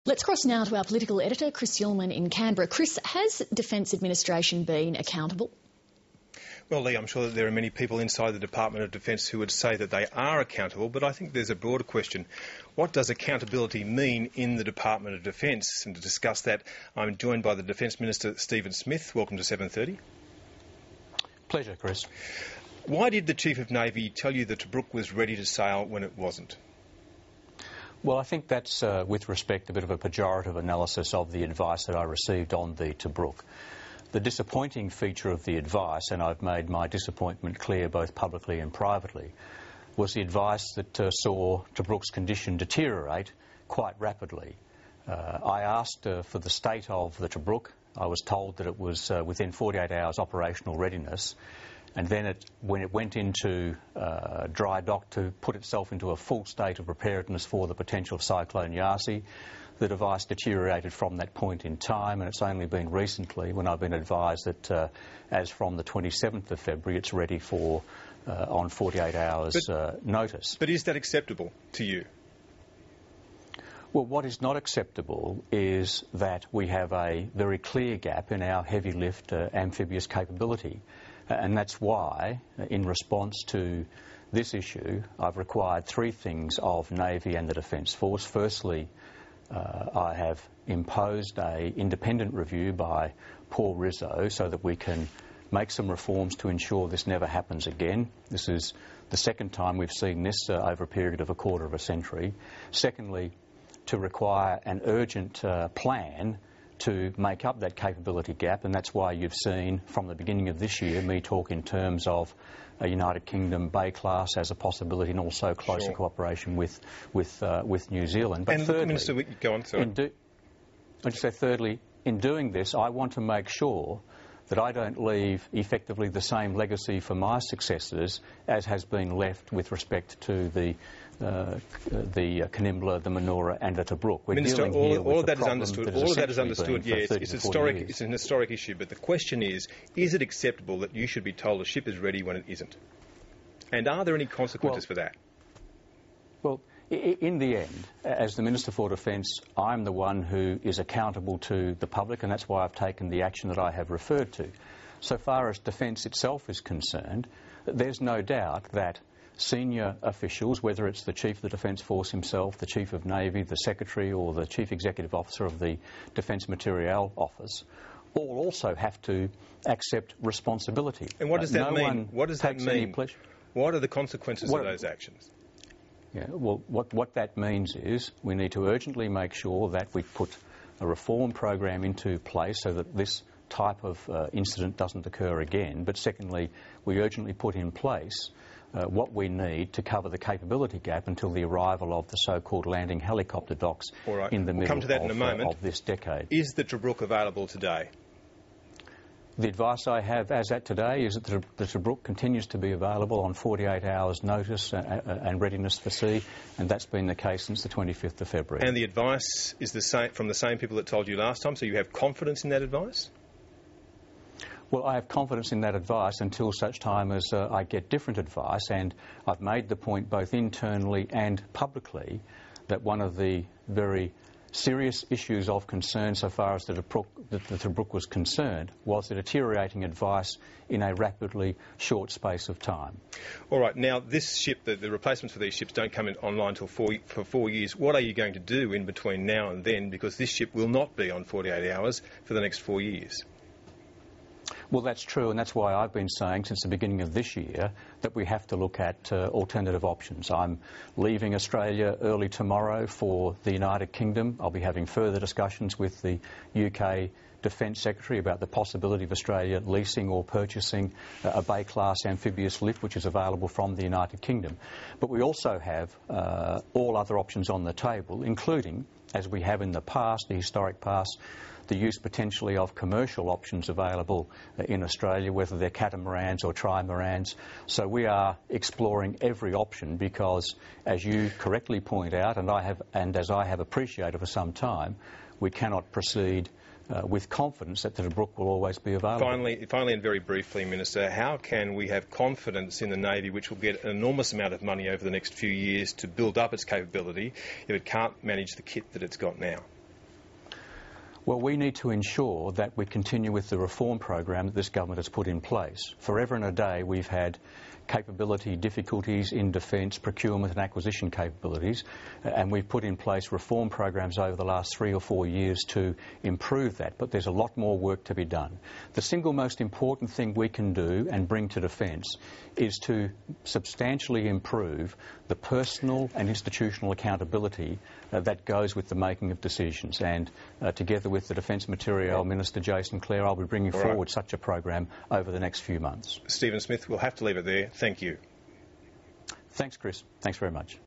Let's cross now to our political editor, Chris Yulman in Canberra. Chris, has Defence Administration been accountable? Well, Lee, I'm sure that there are many people inside the Department of Defence who would say that they are accountable, but I think there's a broader question. What does accountability mean in the Department of Defence? And to discuss that, I'm joined by the Defence Minister, Stephen Smith. Welcome to 7:30. Pleasure, Chris. Why did the Chief of Navy tell you that Tobruk was ready to sail when it wasn't? Well, I think that's, with respect, a bit of a pejorative analysis of the advice that I received on the Tobruk. The disappointing feature of the advice, and I've made my disappointment clear both publicly and privately, was the advice that saw Tobruk's condition deteriorate quite rapidly. I asked for the state of the Tobruk. I was told that it was within 48 hours operational readiness. And then when it went into dry dock to put itself into a full state of preparedness for the potential of Cyclone Yasi, the device deteriorated from that point in time, and it's only been recently when I've been advised that as from the 27th of February it's ready for on 48 hours notice. But is that acceptable to you? Well, what is not acceptable is that we have a very clear gap in our heavy lift amphibious capability. And that's why, in response to this issue, I've required three things of Navy and the Defence Force. Firstly, I have imposed an independent review by Paul Rizzo so that we can make some reforms to ensure this never happens again. This is the second time we've seen this over a period of a quarter of a century. Secondly, to require an urgent plan to make up that capability gap, and that's why you've seen from the beginning of this year me talk in terms of a United Kingdom Bay class as a possibility, and also closer cooperation with New Zealand. But and thirdly, Minister, go on, sorry. I'd say thirdly, in doing this, I want to make sure that I don't leave effectively the same legacy for my successors as has been left with respect to the Canimbla, the Manoora and the Tobruk. Minister, all of that is understood. All of that is understood, yeah. It's an historic issue, but the question is it acceptable that you should be told a ship is ready when it isn't? And are there any consequences for that? Well, in the end, as the Minister for Defence, I'm the one who is accountable to the public, and that's why I've taken the action that I have referred to. So far as Defence itself is concerned, there's no doubt that senior officials, whether it's the Chief of the Defence Force himself, the Chief of Navy, the Secretary or the Chief Executive Officer of the Defence Materiel Office, all also have to accept responsibility. And what does that mean? What does that mean? What are the consequences of those actions? Yeah, well, what that means is we need to urgently make sure that we put a reform program into place so that this type of incident doesn't occur again. But secondly, we urgently put in place what we need to cover the capability gap until the arrival of the so-called landing helicopter docks in the middle of this decade. Is the Tobruk available today? The advice I have as at today is that the Tobruk continues to be available on 48 hours notice and readiness for sea, and that's been the case since the 25th of February. And the advice is the same from the same people that told you last time, so you have confidence in that advice? Well, I have confidence in that advice until such time as I get different advice, and I've made the point both internally and publicly that one of the very serious issues of concern so far as the Tobruk was concerned was the deteriorating advice in a rapidly short space of time. All right, now this ship, the replacements for these ships don't come online for 4 years. What are you going to do in between now and then, because this ship will not be on 48 hours for the next 4 years? Well, that's true, and that's why I've been saying since the beginning of this year that we have to look at alternative options. I'm leaving Australia early tomorrow for the United Kingdom. I'll be having further discussions with the UK Defence Secretary about the possibility of Australia leasing or purchasing a Bay-class amphibious lift which is available from the United Kingdom. But we also have all other options on the table, including, as we have in the past, the historic past, the use potentially of commercial options available in Australia, whether they're catamarans or trimarans. So we are exploring every option because, as you correctly point out, and as I have appreciated for some time, we cannot proceed with confidence that the Tobruk will always be available. Finally and very briefly, Minister, how can we have confidence in the Navy, which will get an enormous amount of money over the next few years to build up its capability, if it can't manage the kit that it's got now? Well, we need to ensure that we continue with the reform program that this government has put in place. Forever and a day we've had capability difficulties in defence, procurement and acquisition capabilities, and we've put in place reform programs over the last 3 or 4 years to improve that, but there's a lot more work to be done. The single most important thing we can do and bring to defence is to substantially improve the personal and institutional accountability that goes with the making of decisions, and together with the Defence Materiel Minister Jason Clare, I'll be bringing forward such a program over the next few months. Stephen Smith, we'll have to leave it there. Thank you. Thanks, Chris. Thanks very much.